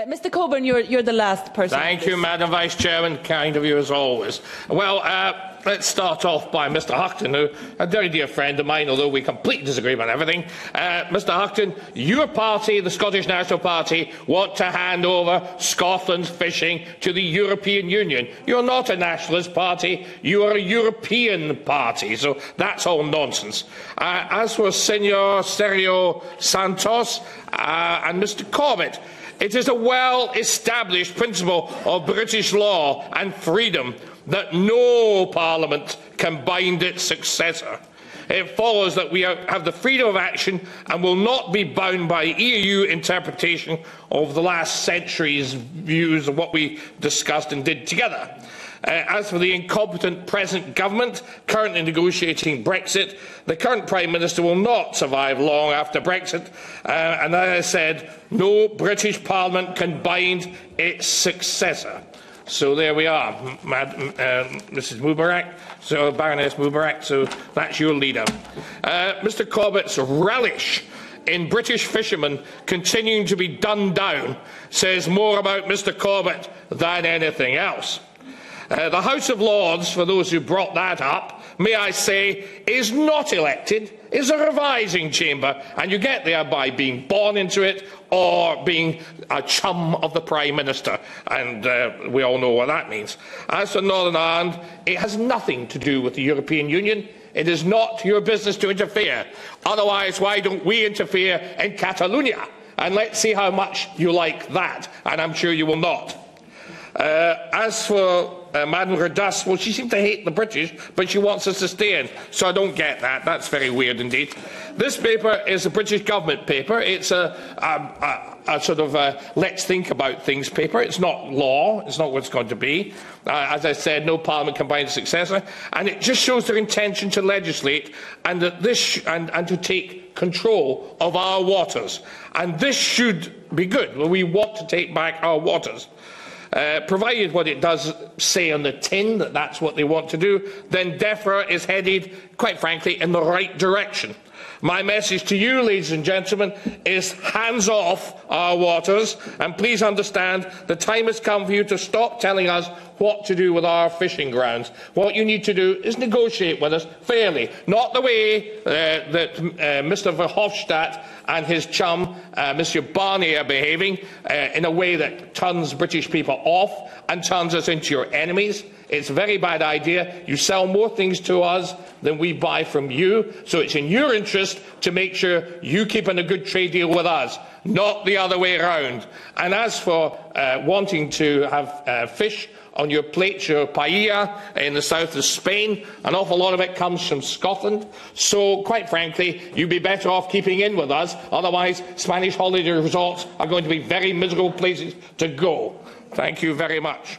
Mr Coburn, you're the last person. Thank you, Madam Vice Chairman. Kind of you as always. Well, let's start off by Mr Houghton, who a very dear friend of mine, although we completely disagree on everything. Mr Houghton, your party, the Scottish National Party, want to hand over Scotland's fishing to the European Union. You're not a nationalist party, you are a European party, so that's all nonsense. As for Senor Sergio Santos and Mr Corbett, it is a well-established principle of British law and freedom that no parliament can bind its successor. It follows that we have the freedom of action and will not be bound by EU interpretation of the last century's views of what we discussed and did together. As for the incompetent present government currently negotiating Brexit, the current Prime Minister will not survive long after Brexit, and as I said, no British Parliament can bind its successor. So there we are, Mrs Mubarak, so Baroness Mubarak, so that's your leader. Mr Corbett's relish in British fishermen continuing to be done down says more about Mr Corbett than anything else. The House of Lords, for those who brought that up, may I say, is not elected, is a revising chamber, and you get there by being born into it or being a chum of the Prime Minister, and we all know what that means. As for Northern Ireland, it has nothing to do with the European Union. It is not your business to interfere. Otherwise, why don't we interfere in Catalonia? And let's see how much you like that, and I'm sure you will not. As for Madame Redus, well, she seems to hate the British, but she wants us to stay in, so I don't get that. That's very weird indeed. This paper is a British government paper. It's a sort of let's think about things paper. It's not law. It's not what it's going to be. As I said, no parliament can bind a successor, and it just shows their intention to legislate and that and to take control of our waters. And this should be good. Well, we want to take back our waters. Provided what it does say on the tin that that's what they want to do, then DEFRA is headed, quite frankly, in the right direction. My message to you, ladies and gentlemen, is hands off our waters, and please understand the time has come for you to stop telling us what to do with our fishing grounds. What you need to do is negotiate with us fairly, not the way that Mr Verhofstadt and his chum, Mr Barnier, are behaving, in a way that turns British people off and turns us into your enemies. It's a very bad idea. You sell more things to us than we buy from you, so it's in your interest to make sure you keep in a good trade deal with us, not the other way around. And as for wanting to have fish on your plate, your paella in the south of Spain, an awful lot of it comes from Scotland. So, quite frankly, you'd be better off keeping in with us. Otherwise, Spanish holiday resorts are going to be very miserable places to go. Thank you very much.